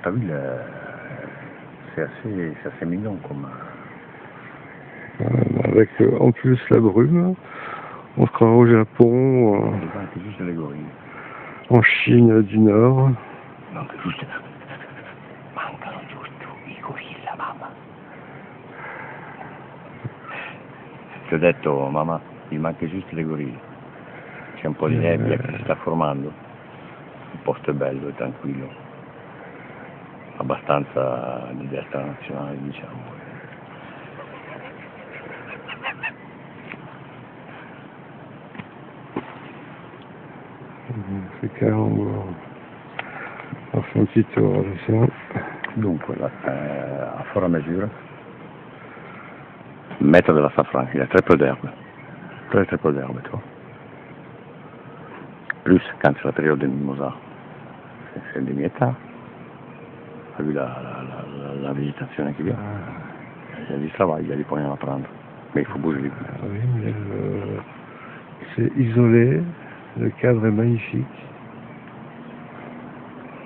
T'as vu, c'est assez mignon comme... Avec en plus la brume, on sera au Japon, C'est juste les gorilles. en Chine du Nord. Manca giusto, mancano giusto i gorilla, mamma. Ti ho detto, mamma, gli manca giusto le gorille. C'è un po' di nebbia che si sta formando. Il posto è bello e tranquillo. Abbastanza di destra nazionale, diciamo. Ficchiamo a fare un petit tour adesso. Dunque, a fora misura, metà della safran, il y a très peu d'herbe. Très peu d'herbe, tu vois. Plus quand c'est la période des mimosas, c'est des mietas. T'as vu la végétation qui vient. Il y a du travail, il y a du pognon à prendre. Mais il faut bouger les coups. Oui, mais c'est isolé, le cadre est magnifique.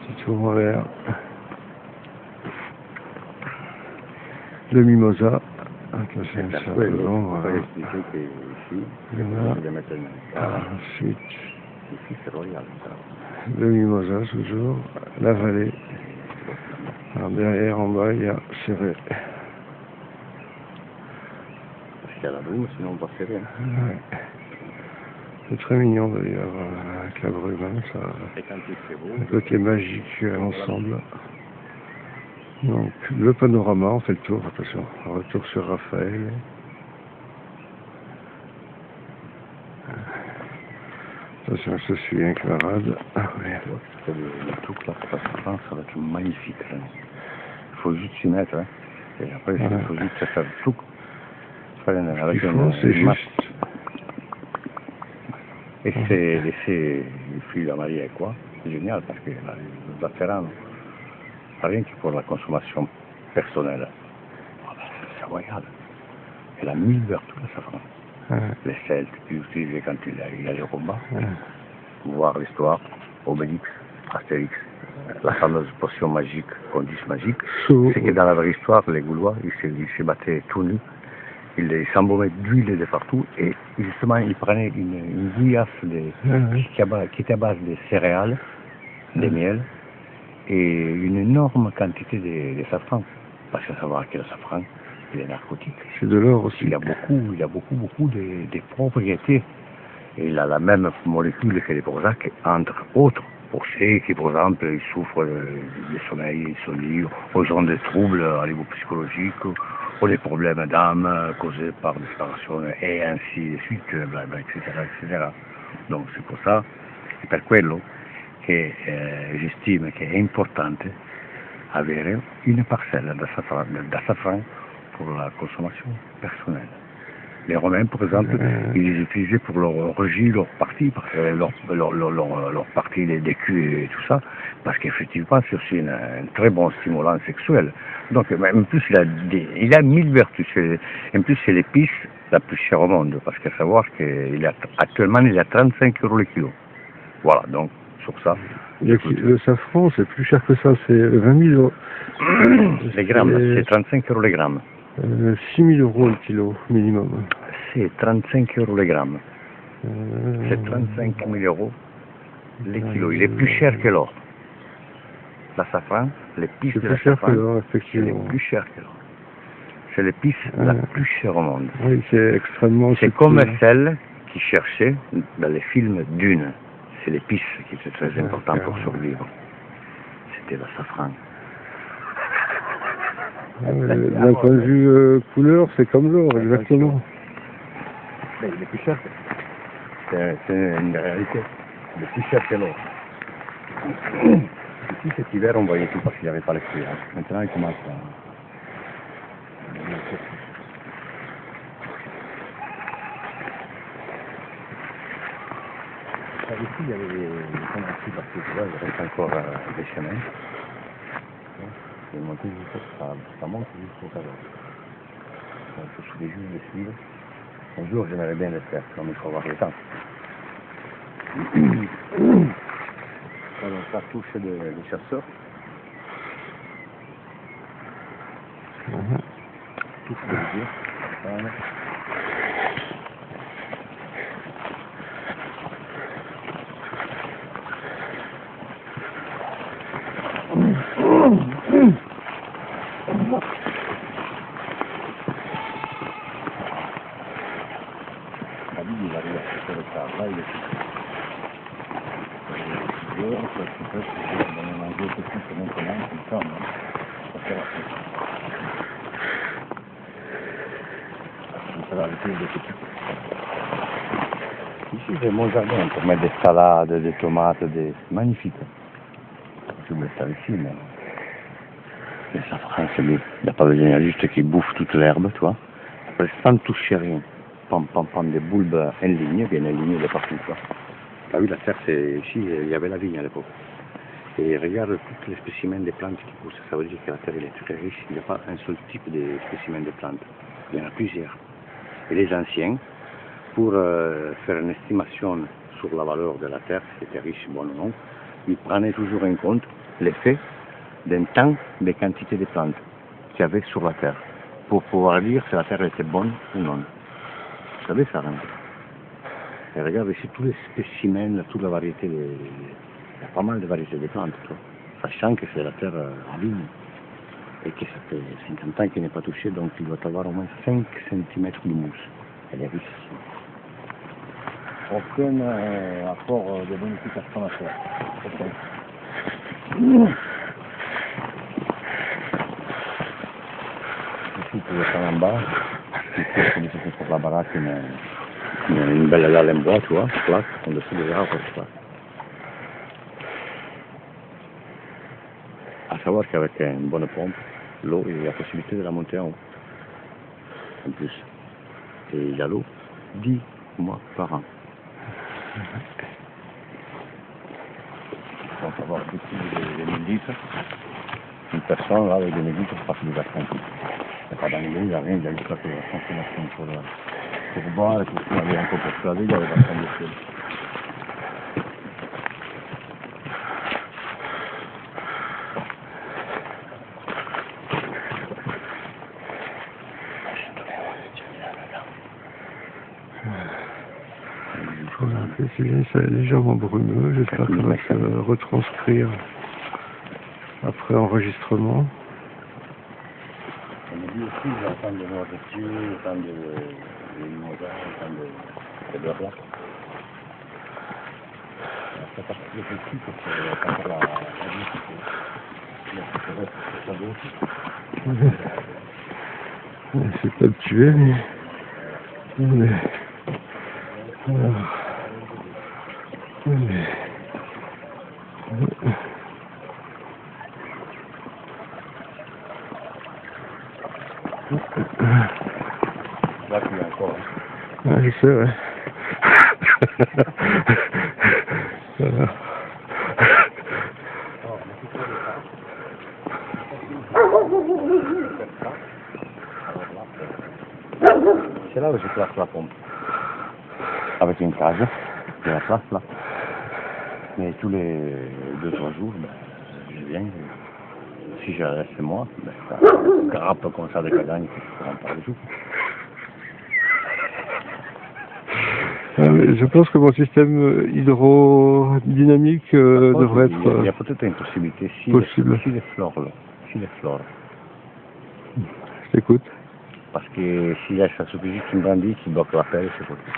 Petit tour en l'air. Le mimosa. Attention, c'est un peu long. Voilà. Ensuite, le mimosa toujours, la vallée. Alors derrière, en bas, il y a Serré. Parce qu'il y a la brume, sinon on va serrer. Ouais. C'est très mignon d'ailleurs, avec la brume, hein, ça. Un côté magique à l'ensemble. Donc, le panorama, on fait le tour, attention, retour sur Raphaël. Attention, je suis un camarade. Ah oui. Le truc là, ça va être magnifique. Hein. Il faut juste s'y mettre. Hein. Et après, il faut juste faire le truc. Avec c'est juste. Et c'est laisser le fil à Marie et quoi. C'est génial parce que le Zafferano, rien que pour la consommation personnelle. C'est royal. Elle a 1000 vertus, le safran. Les Celtes, qui utilisaient quand il y a les combats. Voir l'histoire, Obélix, Astérix, la fameuse potion magique, qu'on dit magique. C'est que dans la vraie histoire, les Gaulois, ils se battaient tout nus. Ils s'embaumaient d'huile de partout et justement ils prenaient une bouillasse qui était à base de céréales, de miel et une énorme quantité de safran. Parce qu'il faut savoir que le safran, il est narcotique. C'est de l'or aussi. Il a beaucoup de propriétés. Et il a la même molécule que le Prozac, entre autres, pour ceux qui, par exemple, ils souffrent de sommeil, insomnie, ou ont des troubles à niveau psychologique, ou des problèmes d'âme causés par des séparations, et ainsi de suite, etc. Donc c'est pour ça, c'est per quello che j'estime che è importante avere une parcelle d'assafran pour la consommation personnelle. Les Romains, par exemple, ils les utilisaient pour leur régir, leur partie, parce que leur partie des culs et tout ça, parce qu'effectivement, c'est aussi un très bon stimulant sexuel. Donc, en plus, il a 1000 vertus. En plus, c'est l'épice la plus chère au monde, parce qu'à savoir qu'actuellement, il a 35 € le kilo. Voilà, donc, sur ça. Le safran, c'est plus cher que ça, c'est 20 000 €. Les grammes, c'est 35 € les grammes. 6 000 € le kilo, minimum. C'est 35 € le gramme. C'est 35 000 € le kilo. Il est plus cher que l'or. La safran, l'épice de la safran, c'est plus cher que l'or. C'est l'épice la plus chère au monde. Oui, c'est extrêmement... C'est comme celle qui cherchait dans les films Dune. C'est l'épice qui était très important pour survivre. C'était la safran. D'un point de vue couleur, c'est comme l'or, exactement. Mais il est plus cher. C'est une réalité. Il est plus cher que l'or. Ici, cet hiver, on voyait tout parce qu'il n'y avait pas l'expérience. Maintenant, il commence à... Ici, il y avait des convertis parce que tu vois, il reste encore des chemins. Et monter ça monte jusqu'au carreau. Donc, je suis juste de suivre. Un jour, j'aimerais bien le faire, comme il faut avoir le temps. Alors, ça touche des chasseurs. souffle de le dire. Voilà. Il arrive à faire le travail, il est dehors, parce que peut-être dans un enjeu petit maintenant, comme ça, non? Ça va arrêter de petit. Ici, c'est mon jardin pour mettre des salades, des tomates, des... magnifique. Je voulais faire ici, mais les safrans, c'est mieux. Il n'y a pas besoin, il y a juste qui bouffe toute l'herbe, tu vois. Après, sans toucher rien. Pam, pam, pam, des bulbes alignées, bien alignées de partout, quoi. T'as vu, la terre, c'est ici, il y avait la vigne à l'époque. Et regarde tous les spécimens de plantes qui poussent. Ça veut dire que la terre, elle est très riche. Il n'y a pas un seul type de spécimen de plantes. Il y en a plusieurs. Et les anciens, pour faire une estimation sur la valeur de la terre, si c'était riche, bon ou non, ils prenaient toujours en compte l'effet d'un temps des quantités de plantes qu'il y avait sur la terre, pour pouvoir dire si la terre était bonne ou non. Vous savez ça, hein? Et regarde ici tous les spécimens, toute la variété, il y a pas mal de variétés de plantes, toi, sachant que c'est la terre en ligne, et que ça fait 50 ans qu'il n'est pas touché, donc il doit avoir au moins 5 cm de mousse. Elle est riche. Aucun apport de bonification à faire. Ici, tu veux faire en bas, ici, c'est pour la baraque, une belle dalle en bois, tu vois, plate, en dessous des arbres, tu vois. À savoir qu'avec une bonne pompe, l'eau, il y a la possibilité de la monter en haut. En plus. Et il y a l'eau 10 mois par an. On va avoir depuis les 1000 litres. Une personne là avec des 1000 litres passe du bassin. Il n'y a pas d'anglais, il n'y a rien, il y a juste la consommation pour boire et pour aller encore pour se laver, il y a le bassin de ciel. Voilà, c'est légèrement brumeux, j'espère que ça va se retranscrire après enregistrement. On me dit aussi, j'entends de noircitures, j'entends de mimosa, j'entends de blabla. Ça passe plus petit parce que quand la vie, ça doit aussi. C'est pas le tuer, mais... Alors... Là, tu l'as encore. Ah, je sais, ouais. Voilà. C'est là où je place la pompe. Avec une cage, je la place là. Mais tous les 2-3 jours, ben, je viens. Si je reste chez moi, ben, ça grappe comme ça de cagagne qui se prend par les jours. Je pense que mon système hydrodynamique devrait être Il y a peut-être une possibilité si les flores là. Si les flores. Je t'écoute. Parce que s'il laisse ça suffit juste une brindille qui bloque la pelle, c'est possible.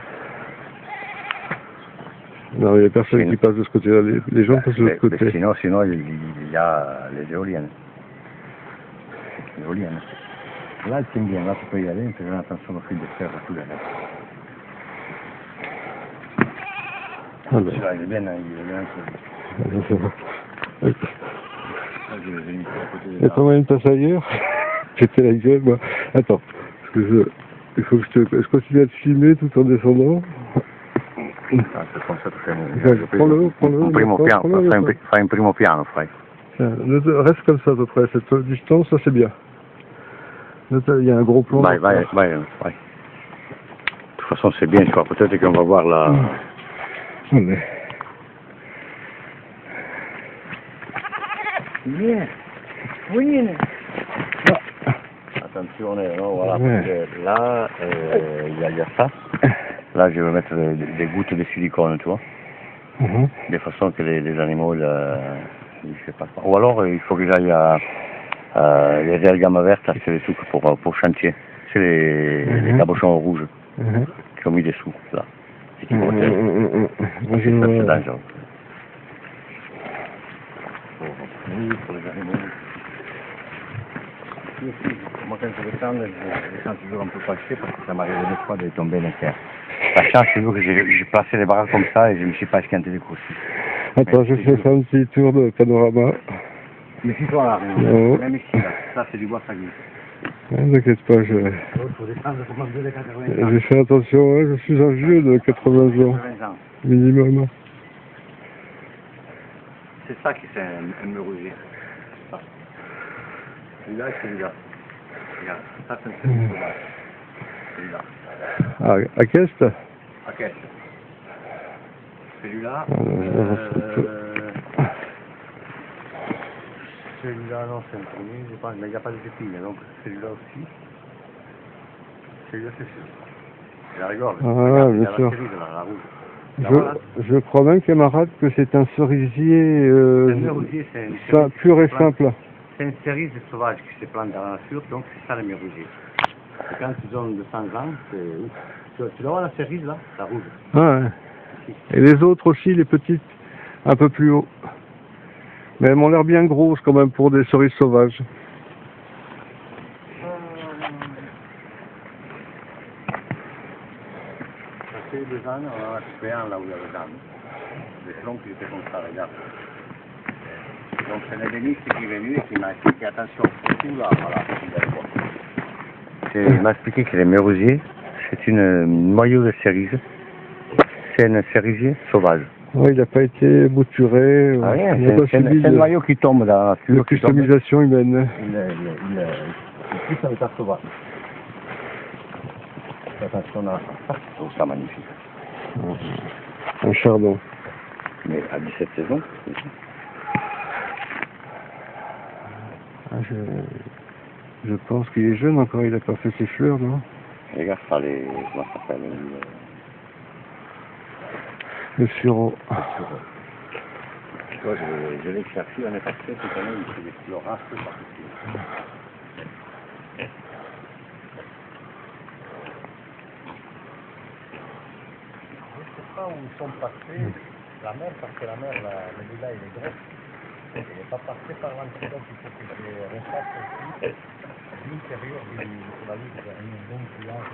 Non, il n'y a personne qui passe de ce côté-là, les gens passent de l'autre côté. Sinon, il y a les éoliennes. Là, elle tient bien, là tu peux y aller, fais attention au fil de fer et tout là. Ah ben. Celui-là, il est bien, Et toi, une passe ailleurs. J'étais la gueule, moi. Attends, parce que il faut que je continue à te filmer tout en descendant. C'est comme ça que fai. Prends-le. Primo piano, fai un primo piano, fai. Reste comme ça à peu près, cette distance, ça c'est bien. Il y a un gros plan. Vai. De toute façon, c'est bien, je crois. Peut-être qu'on va voir la... Vieni. attention, non, voilà, Ouais. là, il y a ça. Là, je vais mettre des gouttes de silicone, tu vois, de façon que les animaux, ils ne pas. Ou alors, il faut que j'aille à les algues vertes, c'est les trucs pour chantier. C'est les cabochons rouges qui ont mis des sous, là. Et qui protègent. Moi, C'est ça, c'est dangereux. Oui, pour les animaux. Moi, quand je descends, je sens toujours un peu fâché parce que ça m'arrive des fois de tomber dans le terre. La chance, c'est que j'ai placé les bras comme ça et je ne me suis pas esquinté des coups. Attends, je fais ça un petit tour de panorama. Mais si toi là, Non. même ici, là, ça c'est du bois sagui. Ne t'inquiète pas, je fais attention, hein, je suis un vieux de 80 ans, 80 ans. minimum. C'est ça qui c'est un merisier. Celui-là et celui-là. Regarde, ça c'est un cerisier sauvage. Celui-là. Ah, à Kest? Ok. Celui-là. Celui-là, non, c'est un premier, je pense, mais il n'y a pas de épines, donc celui-là aussi. Celui-là, c'est sûr. Et la rigole. Ah, Regarde, il y bien a la sûr. cerise, là, la rouge. Je crois même, camarade, que c'est un cerisier Un merisier, c'est une cerise pur et simple. C'est une cerise sauvage qui se plante dans la nature, donc c'est ça le merisier. Et quand ils ont 200 ans, c'est... Tu vois la cerise, là, la rouge. Ah, ouais. Et les autres aussi, les petites, un peu plus haut. Mais elles m'ont l'air bien grosses quand même pour des cerises sauvages. Ça fait 2 ans, on a trouvé un là où il y a les ânes. Les plombs qui étaient comme ça, regarde. Donc c'est l'ébéniste qui est venu et qui m'a expliqué, attention, surtout là, voilà, il m'a expliqué que les merisiers, c'est une noyau de cerise. C'est un cerisier sauvage. Ouais, il n'a pas été bouturé. Ah, rien, Il n'a pas subi c'est un noyau qui tombe dans la nature. de customisation humaine. Il pousse à l'état sauvage. Attention à ça, je trouve ça magnifique. Un chardon. Mais à 17 saisons. Ah, je pense qu'il est jeune encore, il n'a pas fait ses fleurs, non? Regarde ça, comment ça s'appelle Le sureau. Tu vois, je l'ai cherché l'année passée, cette année, il fait des florages particuliers. Je ne sais pas où ils sont passés, la mer, parce que la mer, le lilas, il est gros. Il n'est pas passé par l'entrée, donc il faut que je refasse aussi l'intérieur de la ville, un bon village,